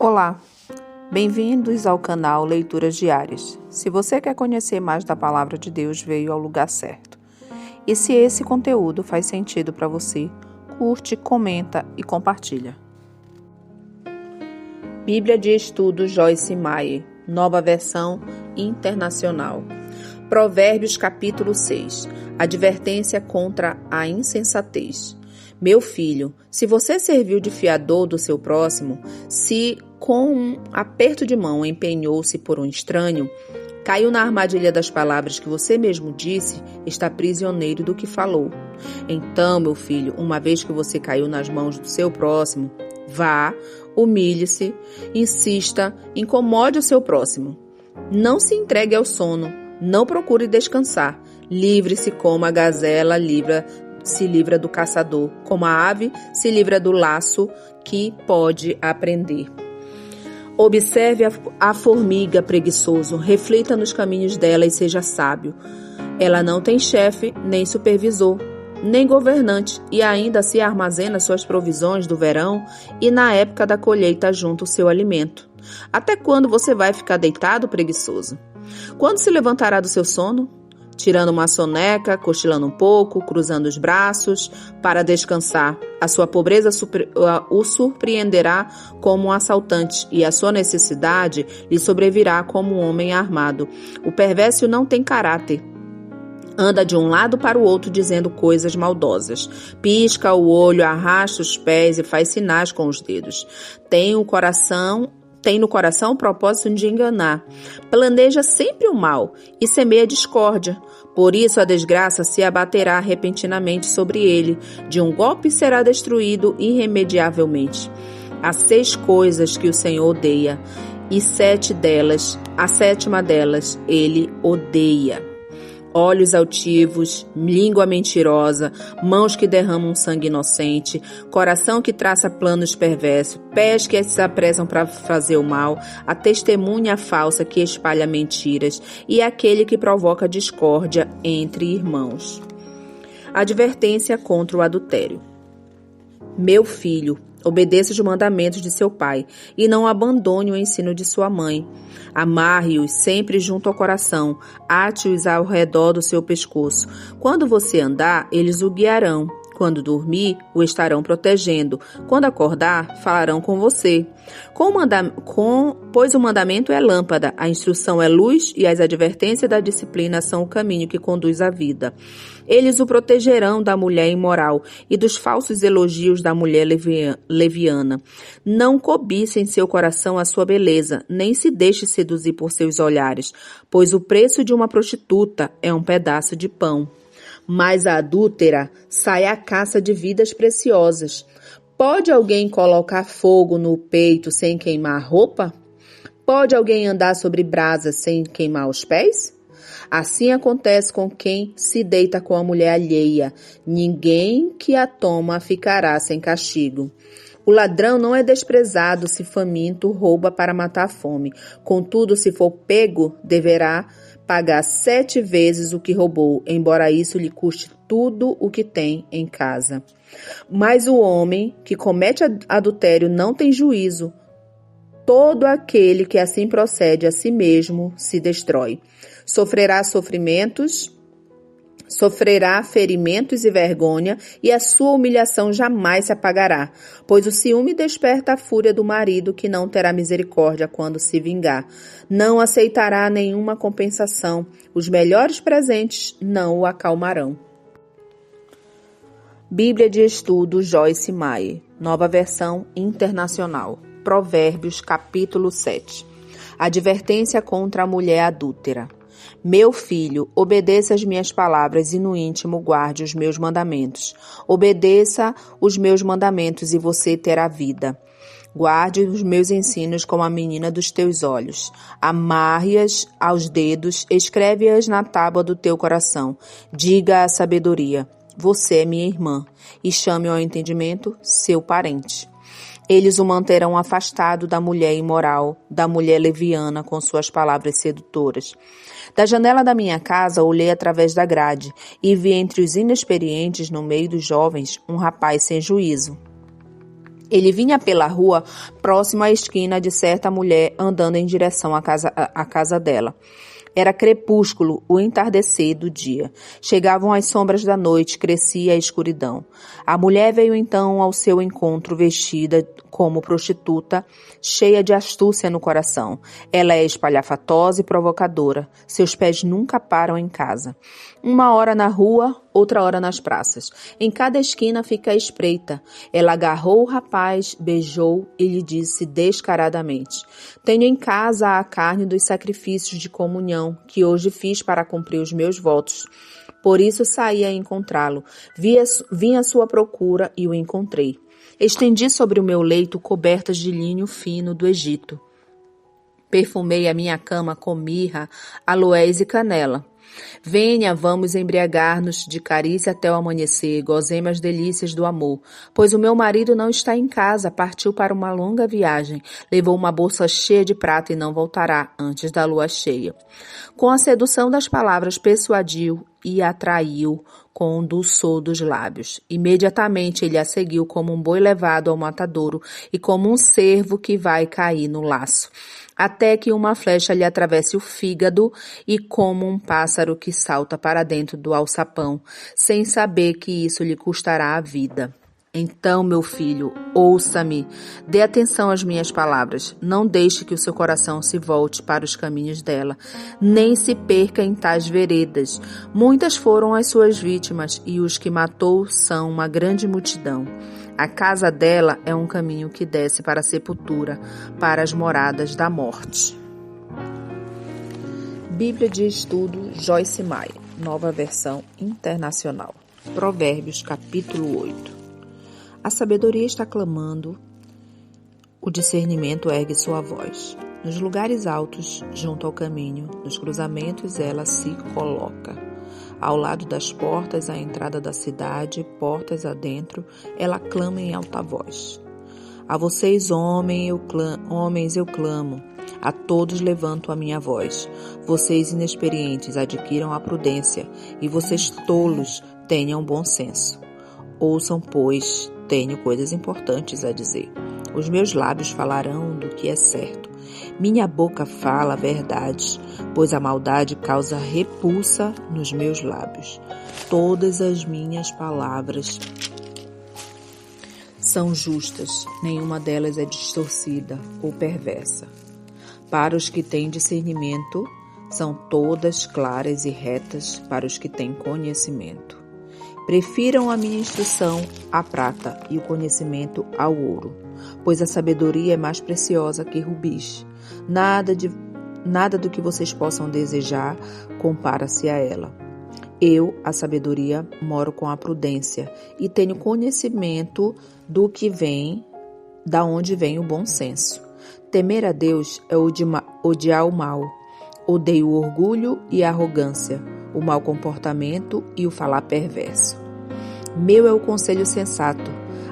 Olá, bem-vindos ao canal Leituras Diárias. Se você quer conhecer mais da Palavra de Deus, veio ao lugar certo. E se esse conteúdo faz sentido para você, curte, comenta e compartilha. Bíblia de Estudo Joyce Meyer, nova versão internacional. Provérbios capítulo 6. Advertência contra a insensatez. Meu filho, se você serviu de fiador do seu próximo, se com um aperto de mão empenhou-se por um estranho, caiu na armadilha das palavras que você mesmo disse, está prisioneiro do que falou. Então, meu filho, uma vez que você caiu nas mãos do seu próximo, vá, humilhe-se, insista, incomode o seu próximo. Não se entregue ao sono, não procure descansar, livre-se como a gazela se livra do caçador, como a ave se livra do laço que pode aprender. Observe a formiga, preguiçoso, reflita nos caminhos dela e seja sábio. Ela não tem chefe, nem supervisor, nem governante, e ainda se armazena suas provisões do verão e na época da colheita junto o seu alimento. Até quando você vai ficar deitado, preguiçoso? Quando se levantará do seu sono? Tirando uma soneca, cochilando um pouco, cruzando os braços para descansar. A sua pobreza o surpreenderá como um assaltante e a sua necessidade lhe sobrevirá como um homem armado. O perverso não tem caráter. Anda de um lado para o outro dizendo coisas maldosas. Pisca o olho, arrasta os pés e faz sinais com os dedos. Tem no coração o propósito de enganar. Planeja sempre o mal e semeia discórdia. Por isso a desgraça se abaterá repentinamente sobre ele. De um golpe será destruído irremediavelmente. Há 6 coisas que o Senhor odeia, e a sétima delas ele odeia. Olhos altivos, língua mentirosa, mãos que derramam sangue inocente, coração que traça planos perversos, pés que se apressam para fazer o mal, a testemunha falsa que espalha mentiras e aquele que provoca discórdia entre irmãos. Advertência contra o adultério. Meu filho, obedeça os mandamentos de seu pai e não abandone o ensino de sua mãe. Amarre-os sempre junto ao coração, ate-os ao redor do seu pescoço. Quando você andar, eles o guiarão. Quando dormir, o estarão protegendo. Quando acordar, falarão com você. Pois o mandamento é lâmpada, a instrução é luz e as advertências da disciplina são o caminho que conduz à vida. Eles o protegerão da mulher imoral e dos falsos elogios da mulher leviana. Não cobice em seu coração a sua beleza, nem se deixe seduzir por seus olhares, pois o preço de uma prostituta é um pedaço de pão. Mas a adúltera sai à caça de vidas preciosas. Pode alguém colocar fogo no peito sem queimar a roupa? Pode alguém andar sobre brasas sem queimar os pés? Assim acontece com quem se deita com a mulher alheia. Ninguém que a toma ficará sem castigo. O ladrão não é desprezado se faminto rouba para matar a fome. Contudo, se for pego, deverá pagar 7 vezes o que roubou, embora isso lhe custe tudo o que tem em casa. Mas o homem que comete adultério não tem juízo. Todo aquele que assim procede a si mesmo se destrói. Sofrerá ferimentos e vergonha, e a sua humilhação jamais se apagará, pois o ciúme desperta a fúria do marido, que não terá misericórdia quando se vingar. Não aceitará nenhuma compensação, os melhores presentes não o acalmarão. Bíblia de Estudo Joyce Meyer, nova versão internacional. Provérbios capítulo 7. Advertência contra a mulher adúltera. Meu filho, obedeça as minhas palavras e no íntimo guarde os meus mandamentos. Obedeça os meus mandamentos e você terá vida. Guarde os meus ensinos como a menina dos teus olhos. Amarre-as aos dedos, escreve-as na tábua do teu coração. Diga à sabedoria, você é minha irmã, e chame ao entendimento seu parente. Eles o manterão afastado da mulher imoral, da mulher leviana com suas palavras sedutoras. Da janela da minha casa olhei através da grade e vi entre os inexperientes no meio dos jovens um rapaz sem juízo. Ele vinha pela rua, próximo à esquina de certa mulher andando em direção à casa dela. Era crepúsculo, o entardecer do dia. Chegavam as sombras da noite, crescia a escuridão. A mulher veio então ao seu encontro vestida como prostituta, cheia de astúcia no coração. Ela é espalhafatosa e provocadora. Seus pés nunca param em casa. Uma hora na rua, outra hora nas praças. Em cada esquina fica a espreita. Ela agarrou o rapaz, beijou e lhe disse descaradamente: "Tenho em casa a carne dos sacrifícios de comunhão que hoje fiz para cumprir os meus votos. Por isso saí a encontrá-lo. Vim à sua procura e o encontrei. Estendi sobre o meu leito cobertas de linho fino do Egito. Perfumei a minha cama com mirra, aloés e canela. Venha, vamos embriagar-nos de carícia até o amanhecer, gozemos as delícias do amor. Pois o meu marido não está em casa, partiu para uma longa viagem, levou uma bolsa cheia de prata e não voltará antes da lua cheia." Com a sedução das palavras persuadiu e atraiu com o dulçor dos lábios. Imediatamente ele a seguiu como um boi levado ao matadouro e como um cervo que vai cair no laço, até que uma flecha lhe atravesse o fígado e como um pássaro que salta para dentro do alçapão, sem saber que isso lhe custará a vida. Então, meu filho, ouça-me, dê atenção às minhas palavras, não deixe que o seu coração se volte para os caminhos dela, nem se perca em tais veredas. Muitas foram as suas vítimas e os que matou são uma grande multidão. A casa dela é um caminho que desce para a sepultura, para as moradas da morte. Bíblia de Estudo Joyce Meyer, nova versão internacional. Provérbios, capítulo 8. A sabedoria está clamando, o discernimento ergue sua voz. Nos lugares altos, junto ao caminho, nos cruzamentos ela se coloca. Ao lado das portas, à entrada da cidade, portas adentro, ela clama em alta voz. A vocês, homens, eu clamo. A todos levanto a minha voz. Vocês inexperientes adquiram a prudência, e vocês tolos tenham bom senso. Ouçam, pois, tenho coisas importantes a dizer. Os meus lábios falarão do que é certo. Minha boca fala verdades, pois a maldade causa repulsa nos meus lábios. Todas as minhas palavras são justas, nenhuma delas é distorcida ou perversa. Para os que têm discernimento, são todas claras e retas para os que têm conhecimento. Prefiram a minha instrução à prata e o conhecimento ao ouro, pois a sabedoria é mais preciosa que rubis. Nada do que vocês possam desejar compara-se a ela. Eu, a sabedoria, moro com a prudência e tenho conhecimento da onde vem o bom senso. Temer a Deus é odiar o mal. Odeio o orgulho e a arrogância, o mau comportamento e o falar perverso. Meu é o conselho sensato,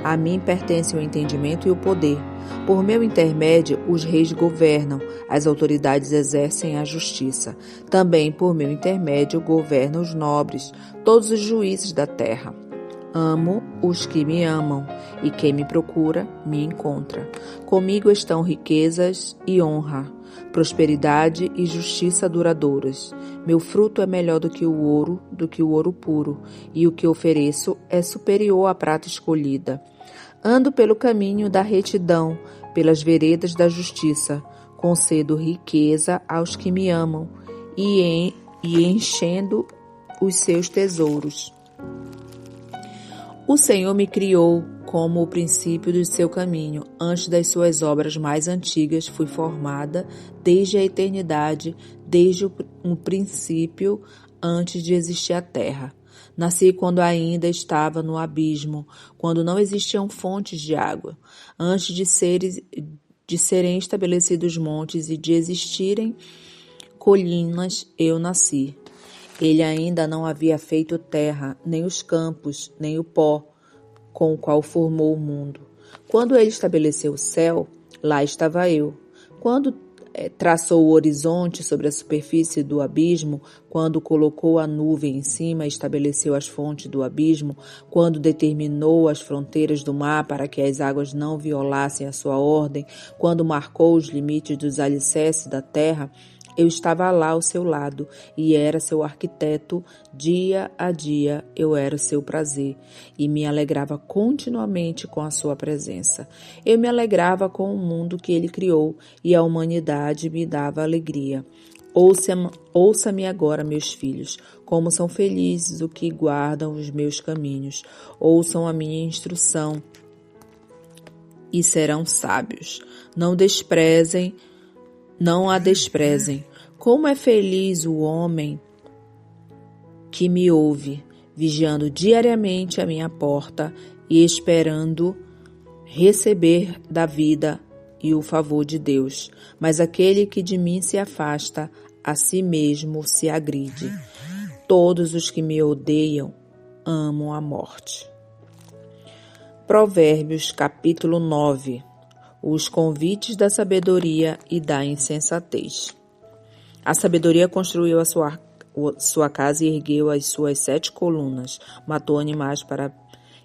a mim pertence o entendimento e o poder. Por meu intermédio, os reis governam, as autoridades exercem a justiça. Também por meu intermédio governam os nobres, todos os juízes da terra. Amo os que me amam, e quem me procura, me encontra. Comigo estão riquezas e honra, prosperidade e justiça duradouras. Meu fruto é melhor do que o ouro puro, e o que ofereço é superior à prata escolhida. Ando pelo caminho da retidão, pelas veredas da justiça. Concedo riqueza aos que me amam, e enchendo os seus tesouros. O Senhor me criou como o princípio do seu caminho. Antes das suas obras mais antigas fui formada desde a eternidade, desde o princípio, antes de existir a terra. Nasci quando ainda estava no abismo, quando não existiam fontes de água. Antes de serem estabelecidos montes e de existirem colinas, eu nasci. Ele ainda não havia feito terra, nem os campos, nem o pó, com o qual formou o mundo. Quando ele estabeleceu o céu, lá estava eu. Quando traçou o horizonte sobre a superfície do abismo, quando colocou a nuvem em cima e estabeleceu as fontes do abismo, quando determinou as fronteiras do mar para que as águas não violassem a sua ordem, quando marcou os limites dos alicerces da terra, eu estava lá ao seu lado e era seu arquiteto. Dia a dia eu era o seu prazer e me alegrava continuamente com a sua presença. Eu me alegrava com o mundo que ele criou e a humanidade me dava alegria. Ouça-me agora, meus filhos, como são felizes os que guardam os meus caminhos. Ouçam a minha instrução e serão sábios. Não a desprezem. Como é feliz o homem que me ouve, vigiando diariamente a minha porta e esperando receber da vida e o favor de Deus. Mas aquele que de mim se afasta, a si mesmo se agride. Todos os que me odeiam amam a morte. Provérbios, capítulo 9. Os convites da sabedoria e da insensatez. A sabedoria construiu a sua casa e ergueu as suas 7 colunas, matou animais para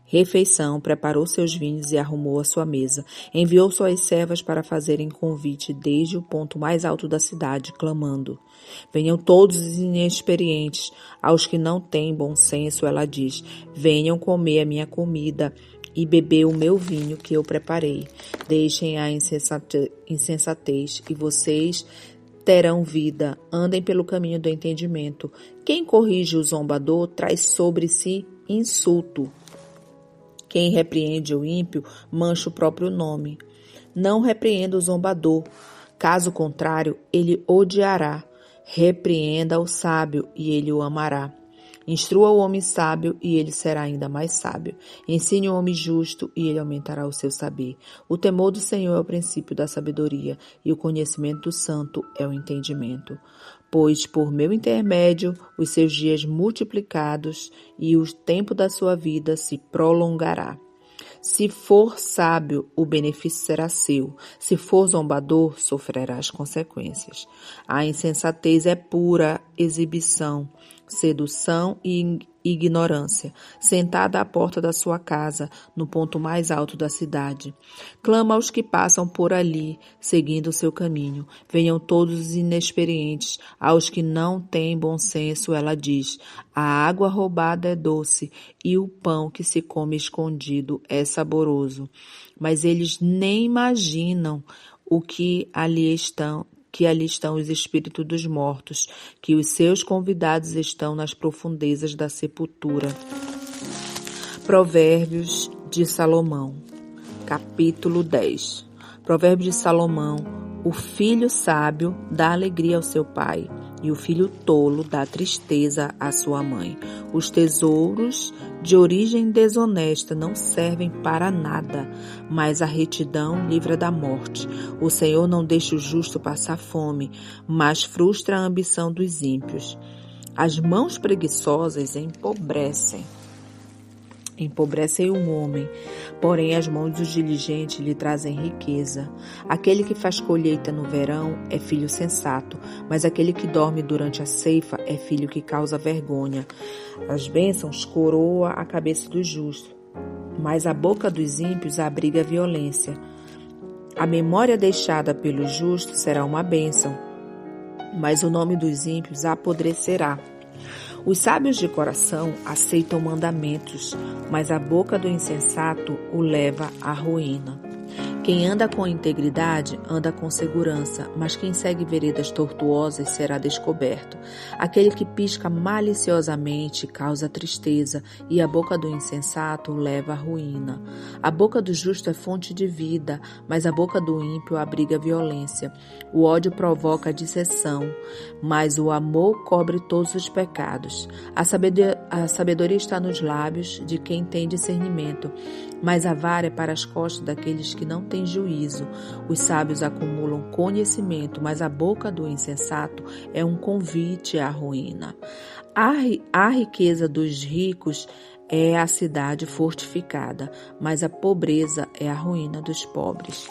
refeição, preparou seus vinhos e arrumou a sua mesa. Enviou suas servas para fazerem convite desde o ponto mais alto da cidade, clamando: venham todos os inexperientes, aos que não têm bom senso, ela diz: venham comer a minha comida e beber o meu vinho que eu preparei. Deixem a insensatez e vocês terão vida. Andem pelo caminho do entendimento. Quem corrige o zombador traz sobre si insulto. Quem repreende o ímpio mancha o próprio nome. Não repreenda o zombador, caso contrário, ele odiará. Repreenda o sábio e ele o amará. Instrua o homem sábio e ele será ainda mais sábio. Ensine o homem justo e ele aumentará o seu saber. O temor do Senhor é o princípio da sabedoria e o conhecimento do santo é o entendimento. Pois por meu intermédio os seus dias multiplicados e o tempo da sua vida se prolongará. Se for sábio, o benefício será seu. Se for zombador, sofrerá as consequências. A insensatez é pura exibição, sedução e ignorância, sentada à porta da sua casa, no ponto mais alto da cidade. Clama aos que passam por ali, seguindo o seu caminho. Venham todos os inexperientes, aos que não têm bom senso, ela diz: a água roubada é doce e o pão que se come escondido é saboroso. Mas eles nem imaginam o que ali estão os espíritos dos mortos, que os seus convidados estão nas profundezas da sepultura. Provérbios de Salomão, capítulo 10. Provérbios de Salomão: o filho sábio dá alegria ao seu pai, e o filho tolo dá tristeza à sua mãe. Os tesouros de origem desonesta não servem para nada, mas a retidão livra da morte. O Senhor não deixa o justo passar fome, mas frustra a ambição dos ímpios. As mãos preguiçosas empobrecem um homem, porém as mãos dos diligentes lhe trazem riqueza. Aquele que faz colheita no verão é filho sensato, mas aquele que dorme durante a ceifa é filho que causa vergonha. As bênçãos coroa a cabeça do justo, mas a boca dos ímpios abriga a violência. A memória deixada pelo justo será uma bênção, mas o nome dos ímpios apodrecerá. Os sábios de coração aceitam mandamentos, mas a boca do insensato o leva à ruína. Quem anda com integridade anda com segurança, mas quem segue veredas tortuosas será descoberto. Aquele que pisca maliciosamente causa tristeza, e a boca do insensato leva à ruína. A boca do justo é fonte de vida, mas a boca do ímpio abriga violência. O ódio provoca a disseção, mas o amor cobre todos os pecados. A sabedoria está nos lábios de quem tem discernimento, mas a vara é para as costas daqueles que não têm juízo. Os sábios acumulam conhecimento, mas a boca do insensato é um convite à ruína. A riqueza dos ricos é a cidade fortificada, mas a pobreza é a ruína dos pobres.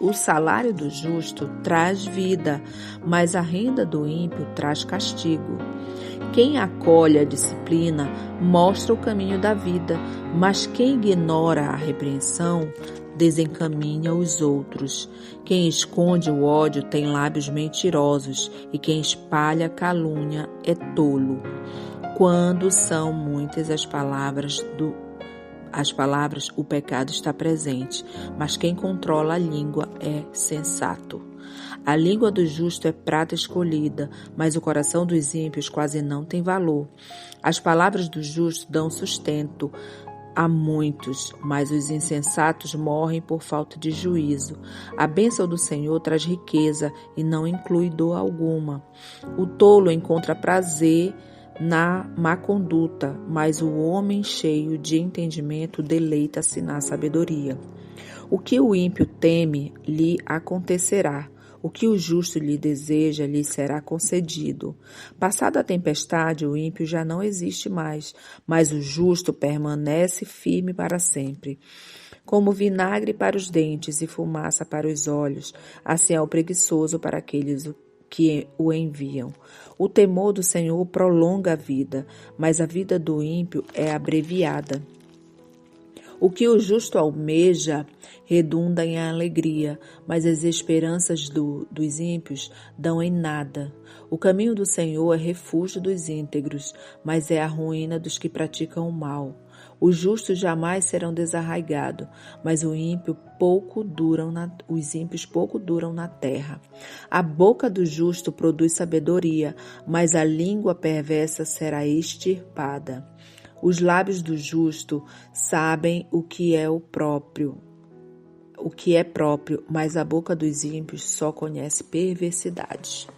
O salário do justo traz vida, mas a renda do ímpio traz castigo. Quem acolhe a disciplina mostra o caminho da vida, mas quem ignora a repreensão desencaminha os outros. Quem esconde o ódio tem lábios mentirosos, e quem espalha calúnia é tolo. Quando são muitas as palavras, o pecado está presente, mas quem controla a língua é sensato. A língua do justo é prata escolhida, mas o coração dos ímpios quase não tem valor. As palavras do justo dão sustento a muitos, mas os insensatos morrem por falta de juízo. A bênção do Senhor traz riqueza e não inclui dor alguma. O tolo encontra prazer na má conduta, mas o homem cheio de entendimento deleita-se na sabedoria. O que o ímpio teme lhe acontecerá. O que o justo lhe deseja lhe será concedido. Passada a tempestade, o ímpio já não existe mais, mas o justo permanece firme para sempre. Como vinagre para os dentes e fumaça para os olhos, assim é o preguiçoso para aqueles que o enviam. O temor do Senhor prolonga a vida, mas a vida do ímpio é abreviada. O que o justo almeja redunda em alegria, mas as esperanças dos ímpios dão em nada. O caminho do Senhor é refúgio dos íntegros, mas é a ruína dos que praticam o mal. Os justos jamais serão desarraigados, mas os ímpios pouco duram na terra. A boca do justo produz sabedoria, mas a língua perversa será extirpada. Os lábios do justo sabem o que é próprio, mas a boca dos ímpios só conhece perversidade.